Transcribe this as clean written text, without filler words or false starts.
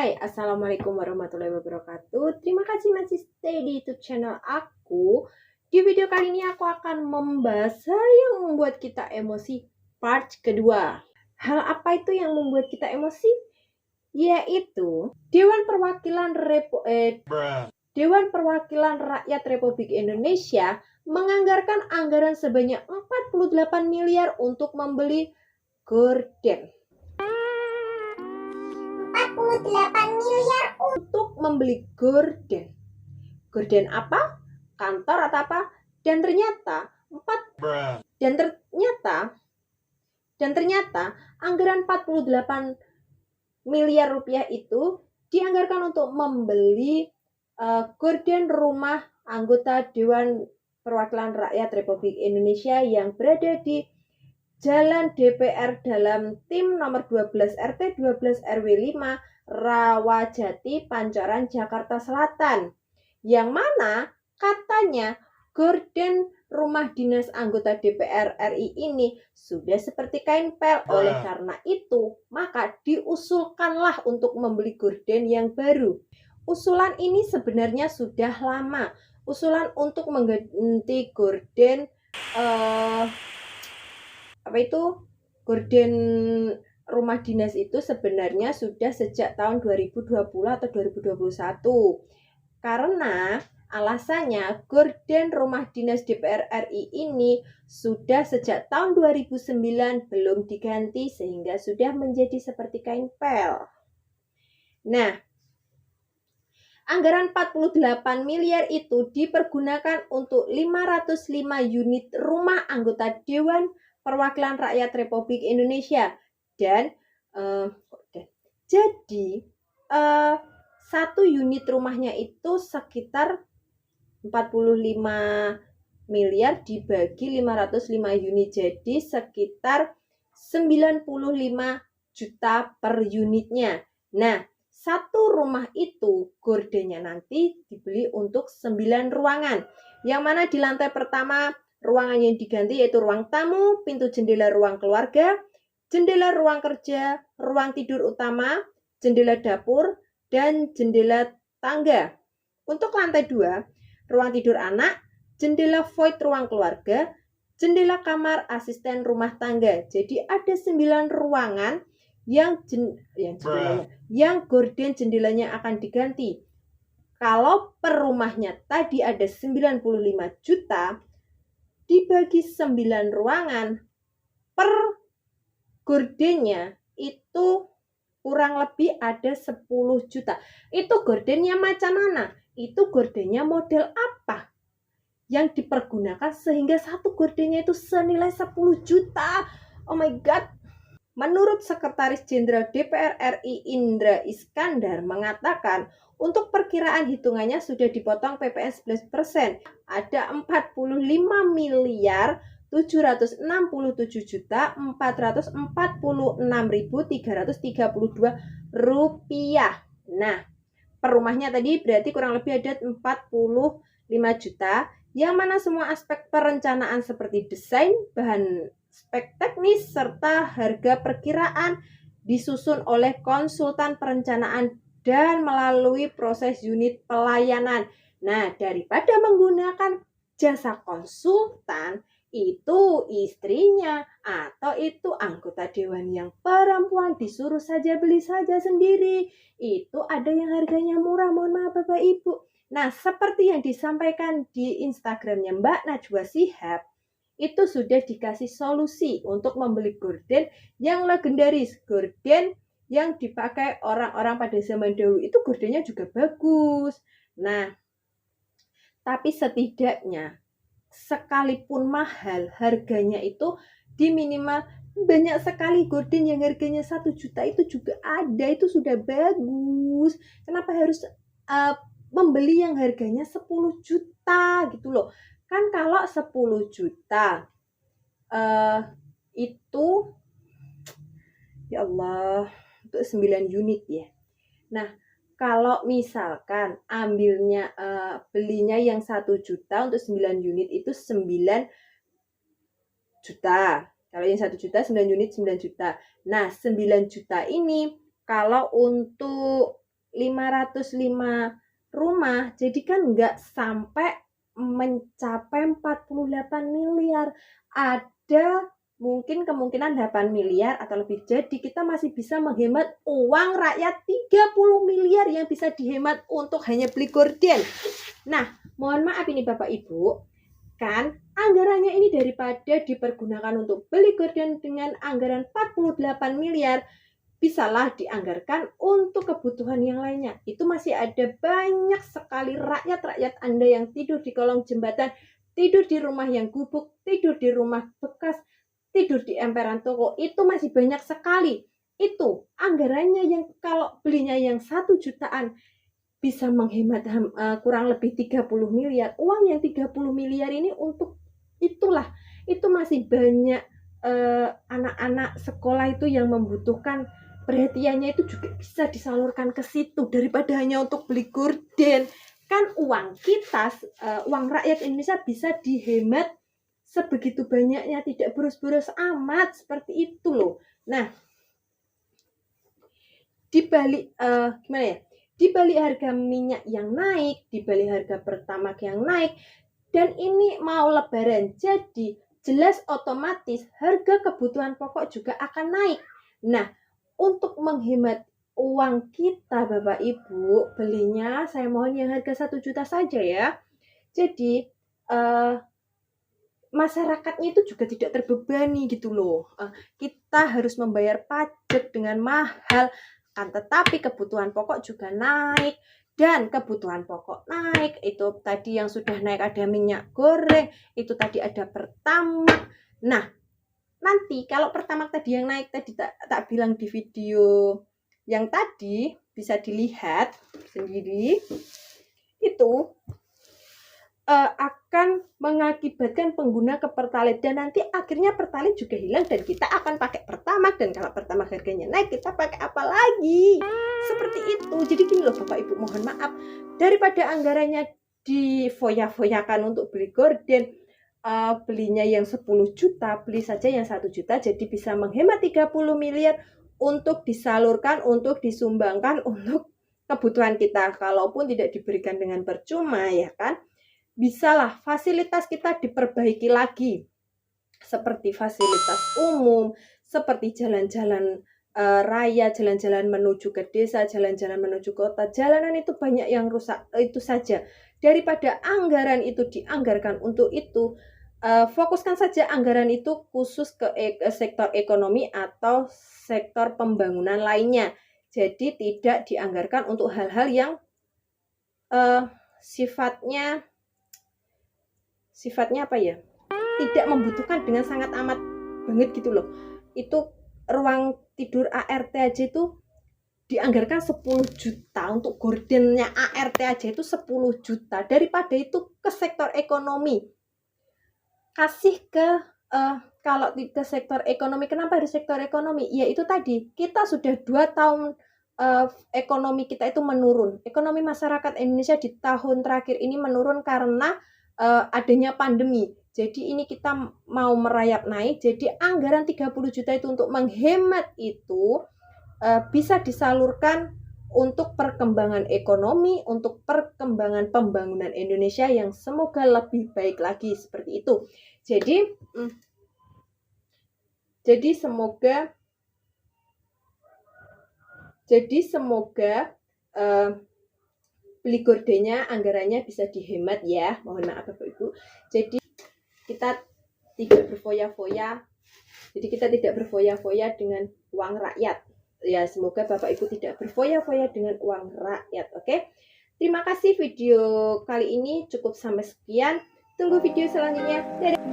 Hai, Assalamualaikum warahmatullahi wabarakatuh. Terima kasih masih stay di YouTube channel aku. Di video kali ini aku akan membahas hal yang membuat kita emosi part kedua. Hal apa itu yang membuat kita emosi? Yaitu Dewan Perwakilan Rakyat Republik Indonesia menganggarkan anggaran sebanyak 48 miliar untuk membeli gorden. 48 miliar untuk membeli gorden. Gorden apa? Kantor atau apa? Dan ternyata anggaran 48 miliar rupiah itu dianggarkan untuk membeli gorden rumah anggota Dewan Perwakilan Rakyat Republik Indonesia yang berada di Jalan DPR dalam tim nomor 12 RT 12 RW 5 Rawajati, Pancoran, Jakarta Selatan. Yang mana katanya gorden rumah dinas anggota DPR RI ini sudah seperti kain pel. Oleh karena itu, maka diusulkanlah untuk membeli gorden yang baru. Usulan ini sebenarnya sudah lama. Usulan untuk mengganti gorden gorden rumah dinas itu sebenarnya sudah sejak tahun 2020 atau 2021. Karena alasannya gorden rumah dinas DPR RI ini sudah sejak tahun 2009 belum diganti sehingga sudah menjadi seperti kain pel. Nah, anggaran 48 miliar itu dipergunakan untuk 505 unit rumah anggota Dewan Perwakilan Rakyat Republik Indonesia dan satu unit rumahnya itu sekitar 45 miliar dibagi 505 unit, jadi sekitar 95 juta per unitnya. Nah, satu rumah itu gordennya nanti dibeli untuk 9 ruangan, yang mana di lantai pertama ruangan yang diganti yaitu ruang tamu, pintu jendela ruang keluarga, jendela ruang kerja, ruang tidur utama, jendela dapur, dan jendela tangga. Untuk lantai 2, ruang tidur anak, jendela void ruang keluarga, jendela kamar asisten rumah tangga. Jadi ada 9 ruangan yang gorden jendelanya akan diganti. Kalau per rumahnya tadi ada 95 juta, dibagi 9 ruangan, per gordennya itu kurang lebih ada 10 juta. Itu gordennya macam mana? Itu gordennya model apa yang dipergunakan sehingga satu gordennya itu senilai 10 juta? Oh my god. Menurut Sekretaris Jenderal DPR RI Indra Iskandar mengatakan untuk perkiraan hitungannya sudah dipotong PPN 11%. Ada 45 miliar 767.446.332 rupiah. Nah, per rumahnya tadi berarti kurang lebih ada 45 juta, yang mana semua aspek perencanaan seperti desain, bahan spek teknis, serta harga perkiraan disusun oleh konsultan perencanaan dan melalui proses unit pelayanan. Nah, daripada menggunakan jasa konsultan, itu istrinya atau itu anggota dewan yang perempuan disuruh saja beli saja sendiri. Itu ada yang harganya murah, mohon maaf Bapak Ibu. Nah, seperti yang disampaikan di Instagramnya Mbak Najwa Shihab, itu sudah dikasih solusi untuk membeli gorden yang legendaris, gorden yang dipakai orang-orang pada zaman dahulu. Itu gordennya juga bagus. Nah, tapi setidaknya sekalipun mahal, harganya itu di minimal banyak sekali gorden yang harganya 1 juta itu juga ada, itu sudah bagus. Kenapa harus membeli yang harganya 10 juta gitu loh? Kan kalau 10 juta itu ya Allah untuk 9 unit ya. Nah, kalau misalkan ambilnya belinya yang 1 juta untuk 9 unit itu 9 juta. Kalau yang 1 juta 9 unit 9 juta. Nah, 9 juta ini kalau untuk 505 rumah, jadi kan nggak sampai mencapai 48 miliar. Ada mungkin kemungkinan 8 miliar atau lebih. Jadi kita masih bisa menghemat uang rakyat 30 miliar yang bisa dihemat untuk hanya beli gorden. Nah, mohon maaf ini Bapak Ibu, kan anggarannya ini daripada dipergunakan untuk beli gorden dengan anggaran 48 miliar, bisalah dianggarkan untuk kebutuhan yang lainnya. Itu masih ada banyak sekali rakyat-rakyat Anda yang tidur di kolong jembatan, tidur di rumah yang gubuk, tidur di rumah bekas, tidur di emperan toko. Itu masih banyak sekali. Itu anggarannya yang kalau belinya yang 1 jutaan bisa menghemat kurang lebih 30 miliar. Uang yang 30 miliar ini untuk itulah, itu masih banyak anak-anak sekolah itu yang membutuhkan perhatiannya, itu juga bisa disalurkan ke situ daripada hanya untuk beli gorden. Kan uang kita, uang rakyat Indonesia bisa dihemat sebegitu banyaknya, tidak boros-boros amat seperti itu loh. Nah, dibalik gimana ya? Di balik harga minyak yang naik, di balik harga Pertamax yang naik, dan ini mau lebaran, jadi jelas otomatis harga kebutuhan pokok juga akan naik. Nah, untuk menghemat uang kita Bapak Ibu, belinya saya mohon yang harga 1 juta saja ya. Jadi masyarakatnya itu juga tidak terbebani gitu loh. Kita harus membayar pajak dengan mahal, kan tetapi kebutuhan pokok juga naik, dan kebutuhan pokok naik itu tadi yang sudah naik, ada minyak goreng, itu tadi ada Pertamax. Nah, nanti kalau Pertamax tadi yang naik tadi tak bilang di video yang tadi, bisa dilihat sendiri, itu akan mengakibatkan pengguna ke Pertalite, dan nanti akhirnya Pertalite juga hilang dan kita akan pakai Pertamax, dan kalau Pertamax harganya naik kita pakai apa lagi, seperti itu. Jadi gini loh Bapak Ibu, mohon maaf, daripada anggarannya difoya-foyakan untuk beli gorden, belinya yang 10 juta, beli saja yang 1 juta, jadi bisa menghemat 30 miliar untuk disalurkan, untuk disumbangkan untuk kebutuhan kita. Kalaupun tidak diberikan dengan percuma ya kan, bisalah fasilitas kita diperbaiki lagi, seperti fasilitas umum, seperti jalan-jalan raya, jalan-jalan menuju ke desa, jalan-jalan menuju kota. Jalanan itu banyak yang rusak, itu saja. Daripada anggaran itu dianggarkan untuk itu, fokuskan saja anggaran itu khusus ke sektor ekonomi atau sektor pembangunan lainnya. Jadi tidak dianggarkan untuk hal-hal yang sifatnya apa ya, tidak membutuhkan dengan sangat amat banget gitu loh. Itu ruang tidur ART aja itu dianggarkan 10 juta, untuk gordennya ART aja itu 10 juta. Daripada itu ke sektor ekonomi, kasih ke kalau ke sektor ekonomi. Kenapa harus sektor ekonomi? Ya itu tadi, kita sudah 2 tahun ekonomi kita itu menurun. Ekonomi masyarakat Indonesia di tahun terakhir ini menurun karena adanya pandemi. Jadi ini kita mau merayap naik, jadi anggaran 30 juta itu untuk menghemat itu bisa disalurkan untuk perkembangan ekonomi, untuk perkembangan pembangunan Indonesia yang semoga lebih baik lagi, seperti itu. Jadi semoga beli gordennya anggarannya bisa dihemat ya, mohon maaf Bapak Ibu. Jadi kita tidak berfoya-foya, dengan uang rakyat ya. Semoga Bapak Ibu tidak berfoya-foya dengan uang rakyat. Oke, terima kasih, video kali ini cukup sampai sekian, tunggu video selanjutnya. Dadah.